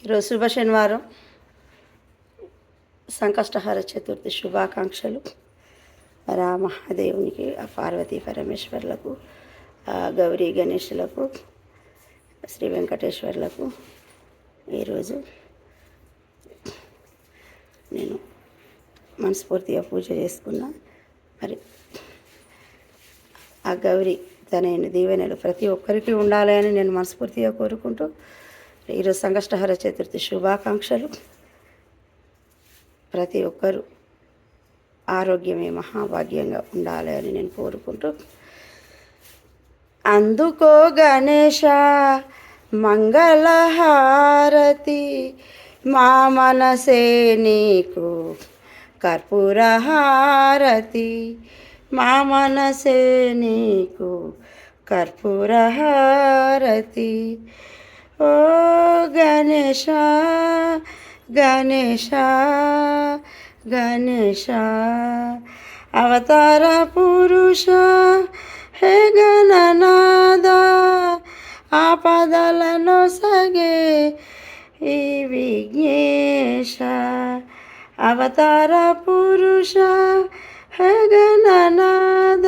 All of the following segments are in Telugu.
ఈరోజు శుభ శనివారం, సంకష్టహర చతుర్థి శుభాకాంక్షలు. మహాదేవునికి, పార్వతీ పరమేశ్వర్లకు, గౌరీ గణేషులకు, శ్రీ వెంకటేశ్వర్లకు ఈరోజు నేను మనస్ఫూర్తిగా పూజ చేసుకున్నా. మరి ఆ గౌరీ తనైన దీవెనలు ప్రతి ఒక్కరికి ఉండాలి అని నేను మనస్ఫూర్తిగా కోరుకుంటూ ఈరోజు సంకష్టహర చతుర్థి శుభాకాంక్షలు. ప్రతి ఒక్కరూ ఆరోగ్యమే మహాభాగ్యంగా ఉండాలి అని నేను కోరుకుంటూ, అందుకో గణేశ మంగళహారతి, మా మనసే నీకు కర్పూరహారతి, మా మనసే నీకు కర్పూరహారతి. ఓ గణేశ గణేశ గణేశ, అవతార పురుష హే గణనాద, ఆపదలను సగే ఈ విఘ్నేశ. అవతార పురుష హే గణనాద,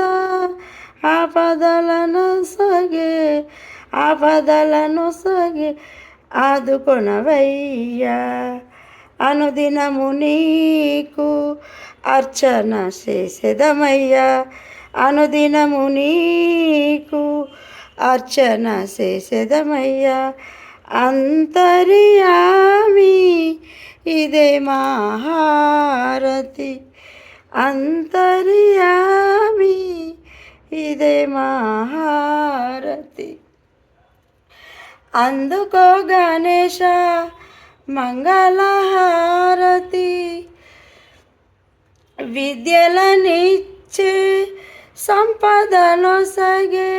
ఆపదలను సగే ఆదుకొనవయ్యా. అనుదినము నీకు అర్చన చేసేదమయ్యా, అనుదినము నీకు అర్చన చేసేదమయ్యా. అంతర్యామి ఇదే మా హారతి, అంతర్యామి ఇదే మా హారతి. అందుకో గణేశ మంగళహారతి, విద్యలనిచ్చే సంపదను సగే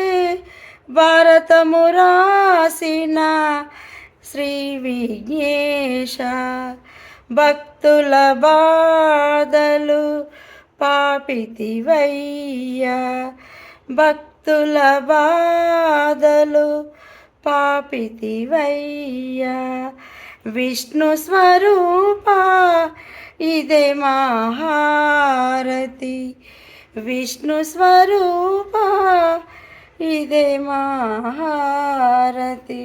భారతము రాసిన శ్రీ విఘ్నేశ. భక్తుల బాధలు పాపితివయ్యా, భక్తుల బాధలు పాపితివయ్యా. విష్ణు స్వరూప ఇదే మా హారతి, విష్ణు స్వరూప ఇదే మా హారతి.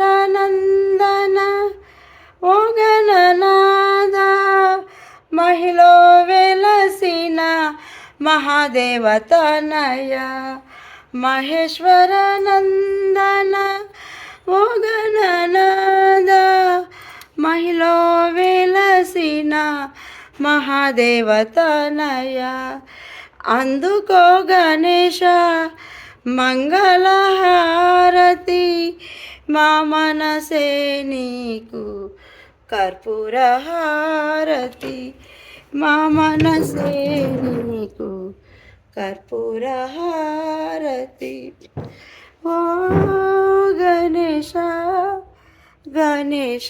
మహేశ్వరానందన ఓ గణనాద, మహిలో వెలసిన మహాదేవతనయ. మహేశ్వరానందన ఓ గణనాద, మహిలో వెలసిన మహాదేవతనయ. అందుకో గణేశ మంగళహారతి, మా మనసే నీకు కర్పూరహారతి, మా మనసే నీకు కర్పూరహారతి. ఓ గణేశ గణేశ.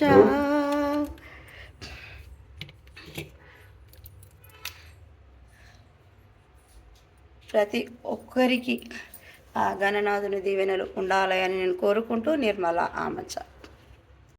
ప్రతి ఒక్కరికి ఆ గణనాథుని దీవెనలు ఉండాలని నేను కోరుకుంటూ, నిర్మల ఆమచ.